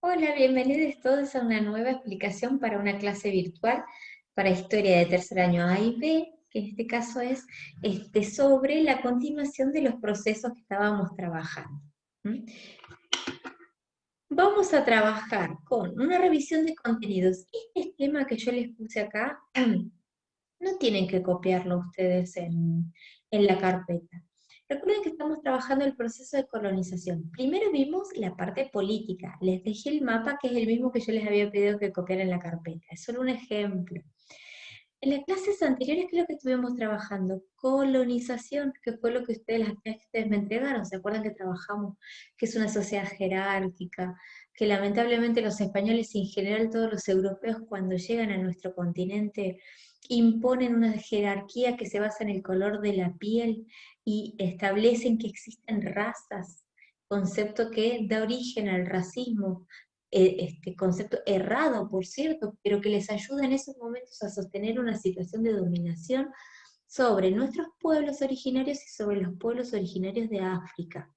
Hola, bienvenidos todos a una nueva explicación para una clase virtual para historia de tercer año A y B, que en este caso es sobre la continuación de los procesos que estábamos trabajando. ¿Mm? Vamos a trabajar con una revisión de contenidos. Este esquema que yo les puse acá, no tienen que copiarlo ustedes en la carpeta. Recuerden que estamos trabajando el proceso de colonización. Primero vimos la parte política. Les dejé el mapa, que es el mismo que yo les había pedido que copiaran en la carpeta. Es solo un ejemplo. En las clases anteriores, ¿qué es lo que estuvimos trabajando? Colonización, que fue lo que las actividades que ustedes me entregaron. ¿Se acuerdan que trabajamos que es una sociedad jerárquica? Que lamentablemente los españoles y en general todos los europeos cuando llegan a nuestro continente imponen una jerarquía que se basa en el color de la piel y establecen que existen razas, concepto que da origen al racismo, este concepto errado, por cierto, pero que les ayuda en esos momentos a sostener una situación de dominación sobre nuestros pueblos originarios y sobre los pueblos originarios de África.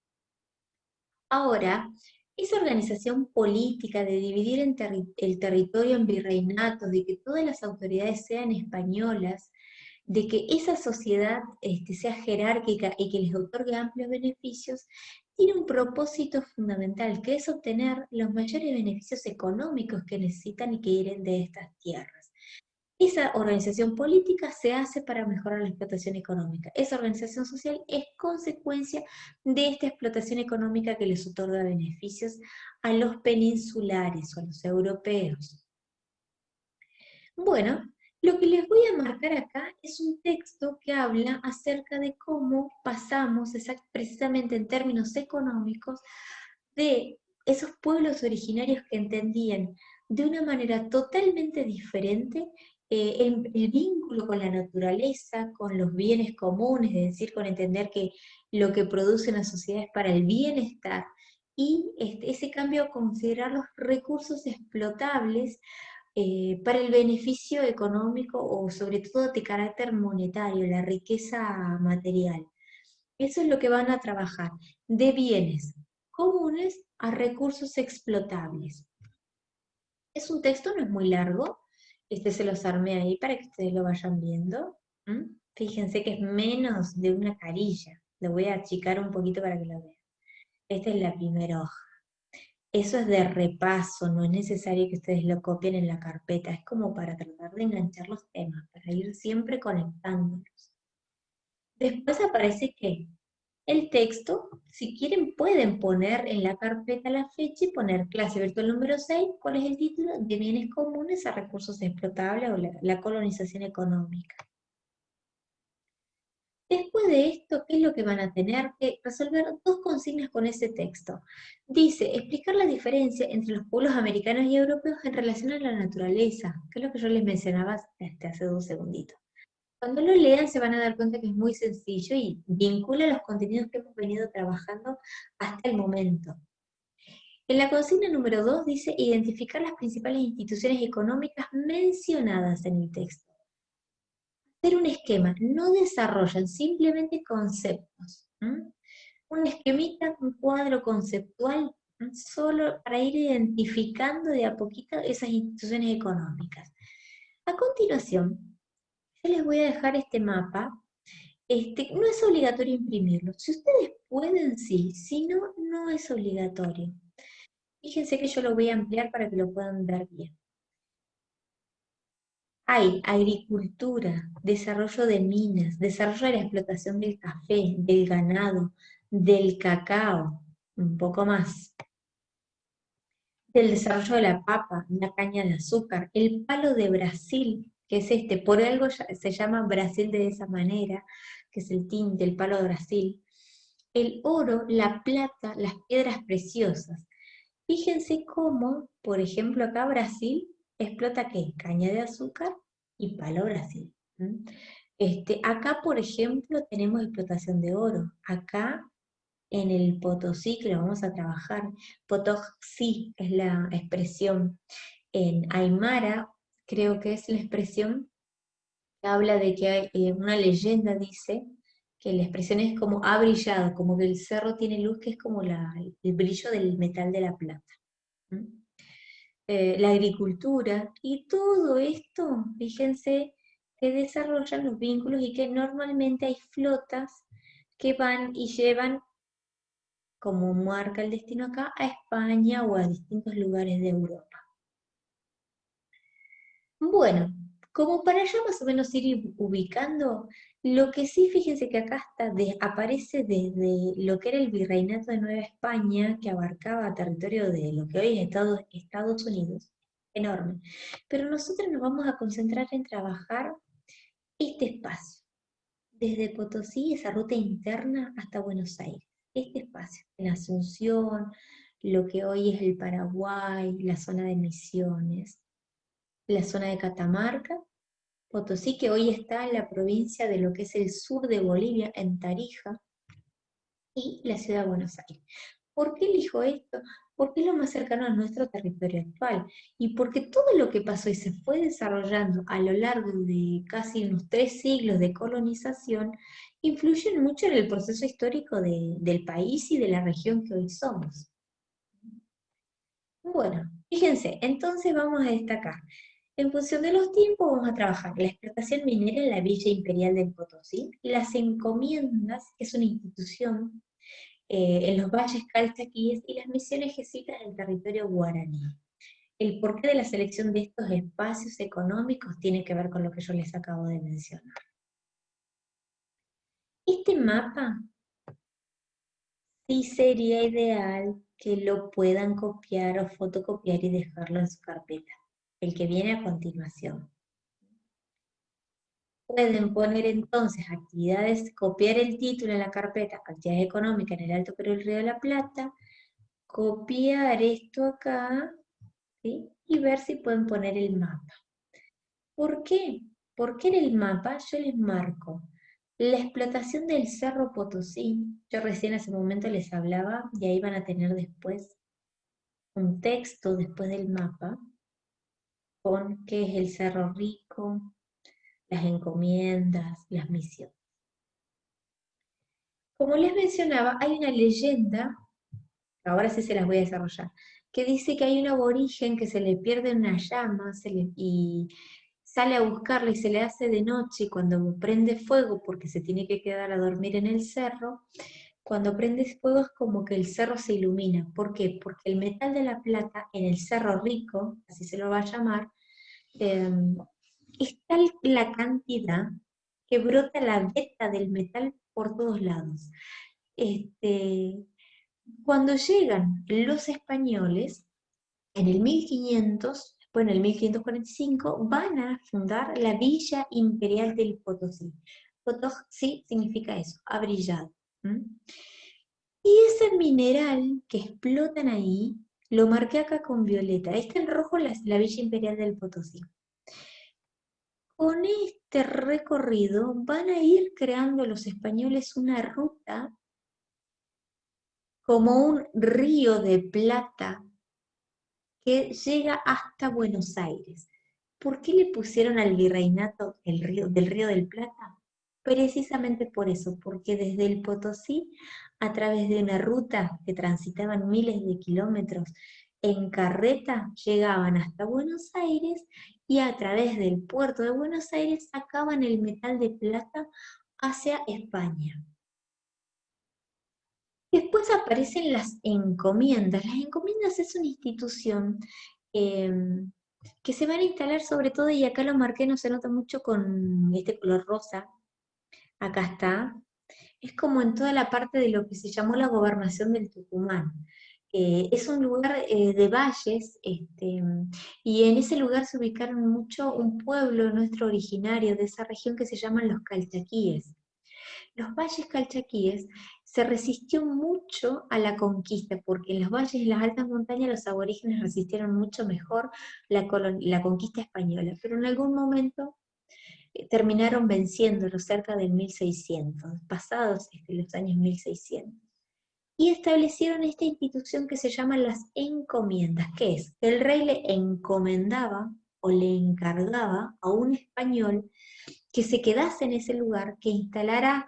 Ahora, esa organización política de dividir el territorio en virreinatos, de que todas las autoridades sean españolas, de que esa sociedad sea jerárquica y que les otorgue amplios beneficios, tiene un propósito fundamental, que es obtener los mayores beneficios económicos que necesitan y que vienen de estas tierras. Esa organización política se hace para mejorar la explotación económica. Esa organización social es consecuencia de esta explotación económica que les otorga beneficios a los peninsulares o a los europeos. Bueno, lo que les voy a marcar acá es un texto que habla acerca de cómo pasamos, precisamente en términos económicos, de esos pueblos originarios que entendían de una manera totalmente diferente el vínculo con la naturaleza, con los bienes comunes, es decir, con entender que lo que produce una sociedad es para el bienestar, y ese cambio a considerar los recursos explotables para el beneficio económico o sobre todo de carácter monetario, la riqueza material. Eso es lo que van a trabajar, de bienes comunes a recursos explotables. Es un texto, no es muy largo, se los armé ahí para que ustedes lo vayan viendo. ¿Mm? Fíjense que es menos de una carilla, lo voy a achicar un poquito para que lo vean. Esta es la primera hoja. Eso es de repaso, no es necesario que ustedes lo copien en la carpeta, es como para tratar de enganchar los temas, para ir siempre conectándolos. Después aparece que el texto, si quieren pueden poner en la carpeta la fecha y poner clase virtual número 6, ¿cuál es el título? De bienes comunes a recursos explotables o la colonización económica. Después de esto, ¿qué es lo que van a tener? Que resolver dos consignas con ese texto. Dice, explicar la diferencia entre los pueblos americanos y europeos en relación a la naturaleza, que es lo que yo les mencionaba hace 2 segunditos. Cuando lo lean se van a dar cuenta que es muy sencillo y vincula los contenidos que hemos venido trabajando hasta el momento. En la consigna número 2 dice identificar las principales instituciones económicas mencionadas en el texto. Hacer un esquema, no desarrollan simplemente conceptos. Un esquemita, un cuadro conceptual, solo para ir identificando de a poquito esas instituciones económicas. A continuación, yo les voy a dejar este mapa. No es obligatorio imprimirlo. Si ustedes pueden, sí. Si no, no es obligatorio. Fíjense que yo lo voy a ampliar para que lo puedan ver bien. Hay agricultura, desarrollo de minas, desarrollo de la explotación del café, del ganado, del cacao, un poco más, del desarrollo de la papa, la caña de azúcar, el palo de Brasil, que es por algo se llama Brasil de esa manera, que es el tinte, el palo de Brasil, el oro, la plata, las piedras preciosas. Fíjense cómo, por ejemplo, acá Brasil explota ¿qué? Caña de azúcar y palo Brasil. Acá, por ejemplo, tenemos explotación de oro. Acá en el Potosí, que lo vamos a trabajar, Potosí es la expresión. En Aymara, creo que es la expresión que habla de que hay, una leyenda dice que la expresión es como ha brillado, como que el cerro tiene luz, que es como el brillo del metal de la plata. ¿Mm? la agricultura, y todo esto, fíjense, que desarrollan los vínculos y que normalmente hay flotas que van y llevan, como marca el destino acá, a España o a distintos lugares de Europa. Bueno, como para ya más o menos ir ubicando, lo que sí, fíjense que acá aparece desde lo que era el Virreinato de Nueva España, que abarcaba territorio de lo que hoy es Estados Unidos, enorme. Pero nosotros nos vamos a concentrar en trabajar este espacio, desde Potosí, esa ruta interna hasta Buenos Aires. Este espacio, en Asunción, lo que hoy es el Paraguay, la zona de Misiones, la zona de Catamarca, Potosí, que hoy está en la provincia de lo que es el sur de Bolivia, en Tarija, y la ciudad de Buenos Aires. ¿Por qué elijo esto? Porque es lo más cercano a nuestro territorio actual y porque todo lo que pasó y se fue desarrollando a lo largo de casi unos 3 siglos de colonización influyen mucho en el proceso histórico del país y de la región que hoy somos. Bueno, fíjense, entonces vamos a destacar. En función de los tiempos vamos a trabajar la explotación minera en la Villa Imperial del Potosí, las encomiendas, que es una institución en los valles calchaquíes, y las misiones jesuitas del territorio guaraní. El porqué de la selección de estos espacios económicos tiene que ver con lo que yo les acabo de mencionar. Este mapa sí sería ideal que lo puedan copiar o fotocopiar y dejarlo en su carpeta, el que viene a continuación. Pueden poner entonces actividades, copiar el título en la carpeta, actividades económicas en el Alto Perú del Río de la Plata, copiar esto acá, ¿sí? Y ver si pueden poner el mapa. ¿Por qué? Porque en el mapa yo les marco la explotación del Cerro Potosí. Yo recién hace un momento les hablaba y ahí van a tener después un texto después del mapa con qué es el Cerro Rico, las encomiendas, las misiones. Como les mencionaba, hay una leyenda, ahora sí se las voy a desarrollar, que dice que hay un aborigen que se le pierde una llama y sale a buscarla y se le hace de noche, y cuando prende fuego, porque se tiene que quedar a dormir en el cerro, cuando prende fuego es como que el cerro se ilumina. ¿Por qué? Porque el metal de la plata en el Cerro Rico, así se lo va a llamar, eh, es tal la cantidad que brota la veta del metal por todos lados. Este, Cuando llegan los españoles, en el 1500, bueno, en el 1545, van a fundar la Villa Imperial del Potosí. Potosí significa eso, ha brillado. Y ese mineral que explotan ahí, lo marqué acá con violeta. Está en rojo la Villa Imperial del Potosí. Con este recorrido van a ir creando los españoles una ruta como un río de plata que llega hasta Buenos Aires. ¿Por qué le pusieron al virreinato del Río del Plata? Precisamente por eso, porque desde el Potosí, a través de una ruta que transitaban miles de kilómetros en carreta, llegaban hasta Buenos Aires y a través del puerto de Buenos Aires sacaban el metal de plata hacia España. Después aparecen las encomiendas. Las encomiendas es una institución eh, que se van a instalar sobre todo, y acá lo marqué, no se nota mucho con este color rosa, acá está, es como en toda la parte de lo que se llamó la gobernación del Tucumán. Es un lugar de valles, y en ese lugar se ubicaron mucho un pueblo nuestro originario de esa región que se llaman los calchaquíes. Los valles calchaquíes se resistió mucho a la conquista, porque en los valles y las altas montañas los aborígenes resistieron mucho mejor la conquista española, pero en algún momento terminaron venciéndolos cerca del 1600, pasados los años 1600. Y establecieron esta institución que se llama las encomiendas, que es que el rey le encomendaba o le encargaba a un español que se quedase en ese lugar, que instalara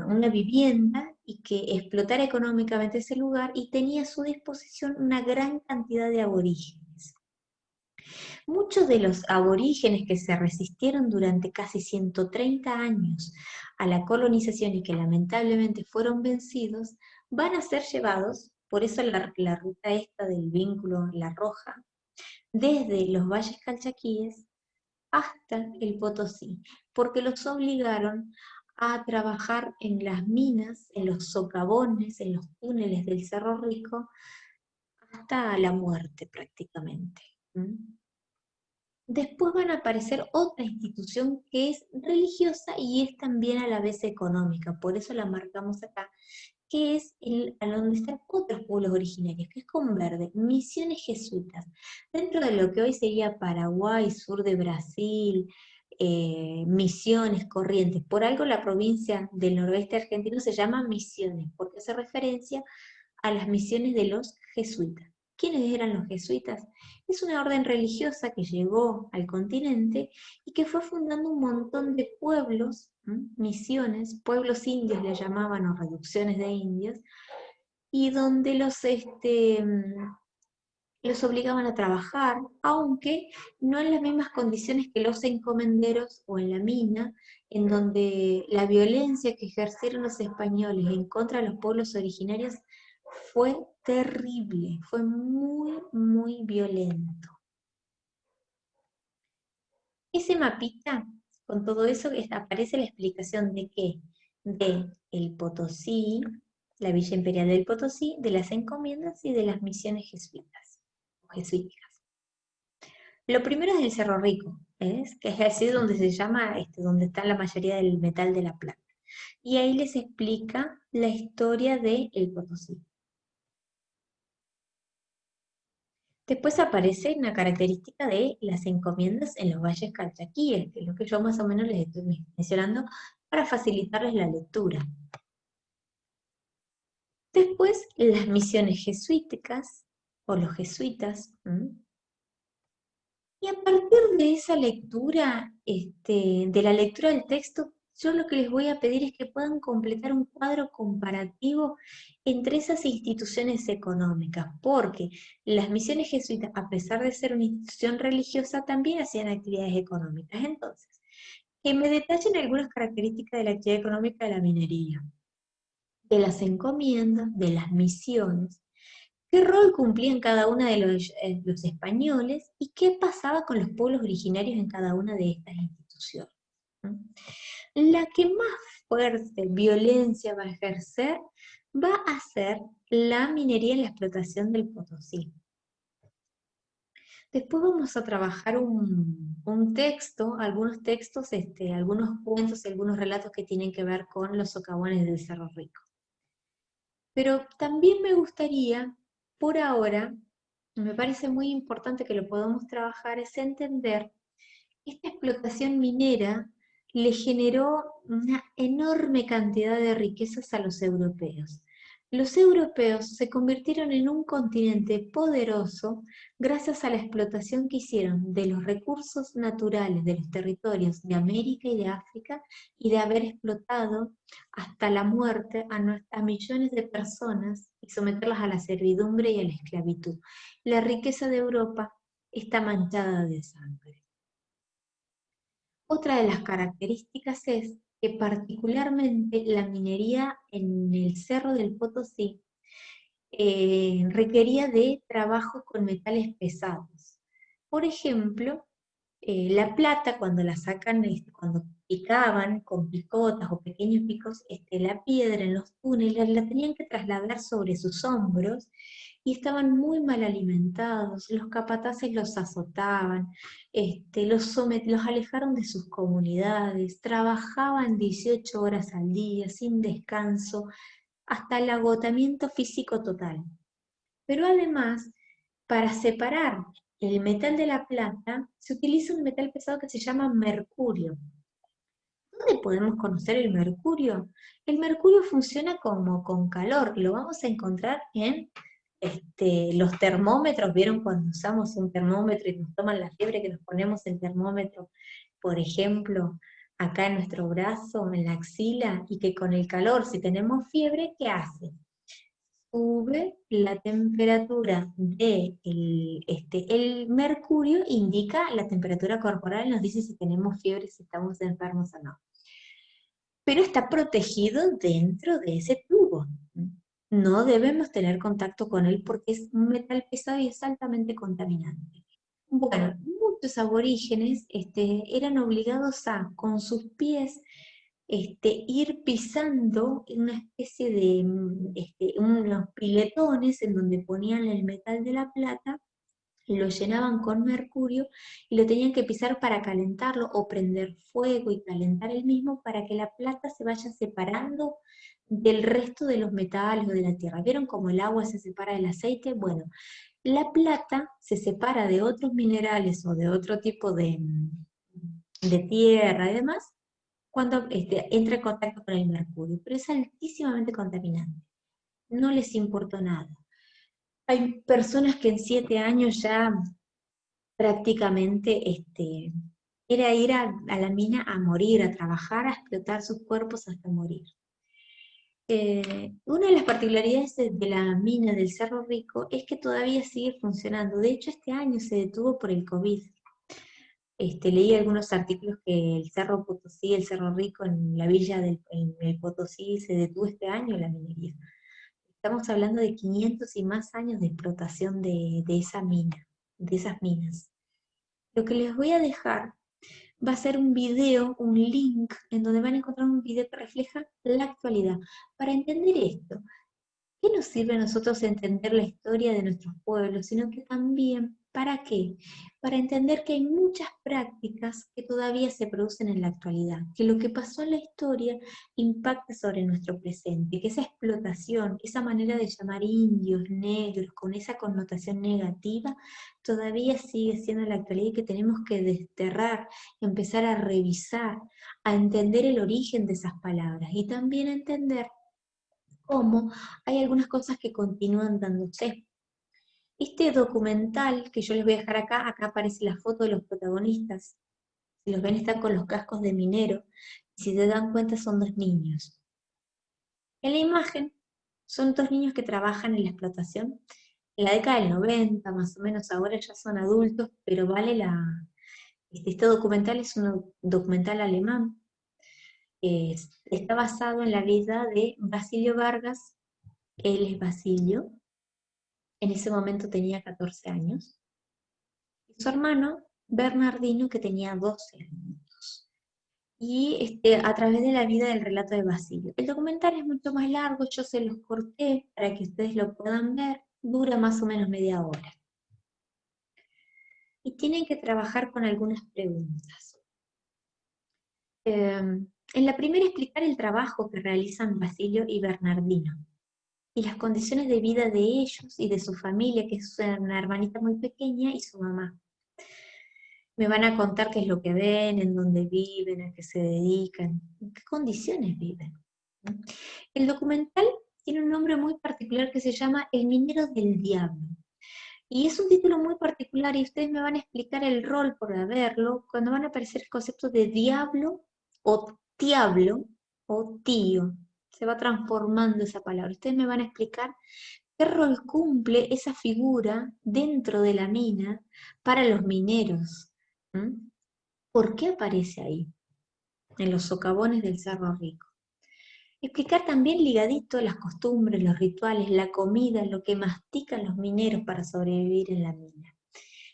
una vivienda y que explotara económicamente ese lugar, y tenía a su disposición una gran cantidad de aborígenes. Muchos de los aborígenes que se resistieron durante casi 130 años a la colonización y que lamentablemente fueron vencidos, van a ser llevados, por eso la ruta esta del vínculo La Roja, desde los valles calchaquíes hasta el Potosí, porque los obligaron a trabajar en las minas, en los socavones, en los túneles del Cerro Rico, hasta la muerte prácticamente. ¿Mm? Después van a aparecer otra institución que es religiosa y es también a la vez económica, por eso la marcamos acá, que es a donde están otros pueblos originarios, que es con verde, misiones jesuitas. Dentro de lo que hoy sería Paraguay, sur de Brasil, Misiones, Corrientes, por algo la provincia del noroeste argentino se llama Misiones, porque hace referencia a las misiones de los jesuitas. ¿Quiénes eran los jesuitas? Es una orden religiosa que llegó al continente y que fue fundando un montón de pueblos, misiones, pueblos indios le llamaban o reducciones de indios, y donde los obligaban a trabajar, aunque no en las mismas condiciones que los encomenderos o en la mina, en donde la violencia que ejercieron los españoles en contra de los pueblos originarios fue terrible, fue muy, muy violento. Ese mapita, con todo eso, aparece la explicación de qué, de el Potosí, la Villa Imperial del Potosí, de las encomiendas y de las misiones jesuitas, o jesuíticas. Lo primero es el Cerro Rico, ¿ves? Que es así donde se llama, donde está la mayoría del metal de la plata. Y ahí les explica la historia de El Potosí. Después aparece una característica de las encomiendas en los valles calchaquíes, que es lo que yo más o menos les estoy mencionando para facilitarles la lectura. Después, las misiones jesuíticas, o los jesuitas, y a partir de esa lectura, de la lectura del texto, yo lo que les voy a pedir es que puedan completar un cuadro comparativo entre esas instituciones económicas, porque las misiones jesuitas, a pesar de ser una institución religiosa, también hacían actividades económicas. Entonces, que me detallen algunas características de la actividad económica de la minería, de las encomiendas, de las misiones, qué rol cumplían cada una de los españoles y qué pasaba con los pueblos originarios en cada una de estas instituciones. ¿No? La que más fuerte violencia va a ejercer va a ser la minería y la explotación del Potosí. Después vamos a trabajar un texto, algunos textos, algunos cuentos y algunos relatos que tienen que ver con los socavones del Cerro Rico. Pero también me gustaría, por ahora, me parece muy importante que lo podamos trabajar, es entender que esta explotación minera le generó una enorme cantidad de riquezas a los europeos. Los europeos se convirtieron en un continente poderoso gracias a la explotación que hicieron de los recursos naturales de los territorios de América y de África y de haber explotado hasta la muerte a millones de personas y someterlas a la servidumbre y a la esclavitud. La riqueza de Europa está manchada de sangre. Otra de las características es que particularmente la minería en el Cerro del Potosí requería de trabajo con metales pesados. Por ejemplo, la plata cuando la sacan, cuando picaban con picotas o pequeños picos, la piedra en los túneles la tenían que trasladar sobre sus hombros y estaban muy mal alimentados, los capataces los azotaban, los alejaron de sus comunidades, trabajaban 18 horas al día sin descanso, hasta el agotamiento físico total. Pero además, para separar el metal de la plata, se utiliza un metal pesado que se llama mercurio. ¿Dónde podemos conocer el mercurio? El mercurio funciona como con calor, lo vamos a encontrar en los termómetros. ¿Vieron cuando usamos un termómetro y nos toman la fiebre que nos ponemos el termómetro, por ejemplo, acá en nuestro brazo, en la axila, y que con el calor, si tenemos fiebre, ¿qué hace? sube la temperatura de el mercurio indica la temperatura corporal, nos dice si tenemos fiebre, si estamos enfermos o no. Pero está protegido dentro de ese tubo. No debemos tener contacto con él porque es un metal pesado y es altamente contaminante. Bueno, muchos aborígenes eran obligados a, con sus pies, ir pisando una especie de unos piletones en donde ponían el metal de la plata, lo llenaban con mercurio y lo tenían que pisar para calentarlo o prender fuego y calentar el mismo para que la plata se vaya separando del resto de los metales o de la tierra. ¿Vieron cómo el agua se separa del aceite? Bueno, la plata se separa de otros minerales o de otro tipo de tierra y demás cuando entra en contacto con el mercurio, pero es altísimamente contaminante. No les importó nada. Hay personas que en 7 años ya prácticamente era ir a la mina a morir, a trabajar, a explotar sus cuerpos hasta morir. Una de las particularidades de la mina del Cerro Rico es que todavía sigue funcionando. De hecho, este año se detuvo por el COVID. Leí algunos artículos que el Cerro Potosí, el Cerro Rico, en la villa en el Potosí, se detuvo este año la minería. Estamos hablando de 500 y más años de explotación de esa mina, de esas minas. Lo que les voy a dejar va a ser un video, un link, en donde van a encontrar un video que refleja la actualidad. Para entender esto, ¿qué nos sirve a nosotros entender la historia de nuestros pueblos? Sino que también, ¿para qué? Para entender que hay muchas prácticas que todavía se producen en la actualidad, que lo que pasó en la historia impacta sobre nuestro presente, que esa explotación, esa manera de llamar indios, negros, con esa connotación negativa, todavía sigue siendo en la actualidad y que tenemos que desterrar, empezar a revisar, a entender el origen de esas palabras y también a entender cómo hay algunas cosas que continúan dándose. Este documental que yo les voy a dejar acá aparece la foto de los protagonistas. Si los ven, están con los cascos de minero. Y si se dan cuenta, son 2 niños. En la imagen, son 2 niños que trabajan en la explotación. En la década del 90, más o menos, ahora ya son adultos, pero vale la... Este documental es un documental alemán. Está basado en la vida de Basilio Vargas. Él es Basilio. En ese momento tenía 14 años. Y su hermano, Bernardino, que tenía 12 años. Y a través de la vida del relato de Basilio. El documental es mucho más largo, yo se los corté para que ustedes lo puedan ver. Dura más o menos media hora. Y tienen que trabajar con algunas preguntas. En la primera, explicar el trabajo que realizan Basilio y Bernardino y las condiciones de vida de ellos y de su familia, que es una hermanita muy pequeña, y su mamá. Me van a contar qué es lo que ven, en dónde viven, a qué se dedican, en qué condiciones viven. El documental tiene un nombre muy particular que se llama El minero del diablo. Y es un título muy particular y ustedes me van a explicar el rol por haberlo cuando van a aparecer el concepto de diablo o diablo o tío. Se va transformando esa palabra. Ustedes me van a explicar qué rol cumple esa figura dentro de la mina para los mineros. ¿Mm? ¿Por qué aparece ahí, en los socavones del Cerro Rico? Explicar también ligadito las costumbres, los rituales, la comida, lo que mastican los mineros para sobrevivir en la mina.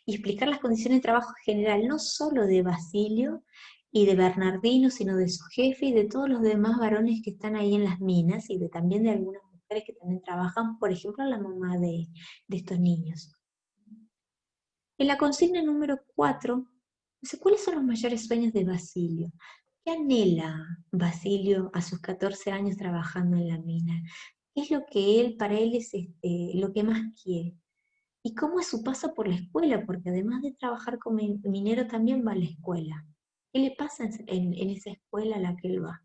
Y explicar las condiciones de trabajo general, no solo de Basilio y de Bernardino, sino de su jefe y de todos los demás varones que están ahí en las minas, y también de algunas mujeres que también trabajan, por ejemplo, la mamá de estos niños. En la consigna número 4, dice, ¿cuáles son los mayores sueños de Basilio? ¿Qué anhela Basilio a sus 14 años trabajando en la mina? ¿Qué es lo que para él es lo que más quiere? ¿Y cómo es su paso por la escuela? Porque además de trabajar como minero también va a la escuela. ¿Qué le pasa en esa escuela a la que él va?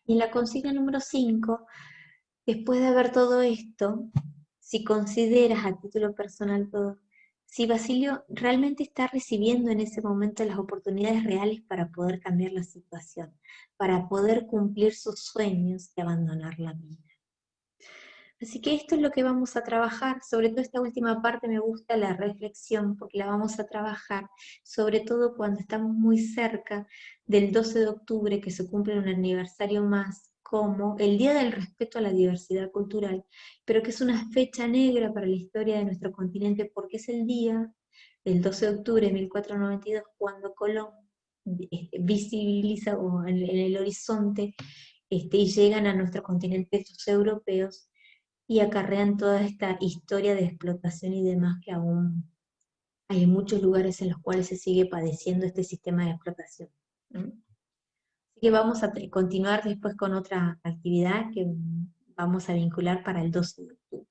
Y en la consigna número 5, después de ver todo esto, si consideras a título personal todo, si Basilio realmente está recibiendo en ese momento las oportunidades reales para poder cambiar la situación, para poder cumplir sus sueños de abandonar la mina. Así que esto es lo que vamos a trabajar, sobre todo esta última parte me gusta la reflexión, porque la vamos a trabajar, sobre todo cuando estamos muy cerca del 12 de octubre, que se cumple un aniversario más, como el Día del Respeto a la Diversidad Cultural, pero que es una fecha negra para la historia de nuestro continente, porque es el día del 12 de octubre de 1492, cuando Colón visibiliza o en el horizonte y llegan a nuestro continente estos europeos y acarrean toda esta historia de explotación y demás que aún hay muchos lugares en los cuales se sigue padeciendo este sistema de explotación. ¿Mm? Así que vamos a continuar después con otra actividad que vamos a vincular para el 12 de octubre.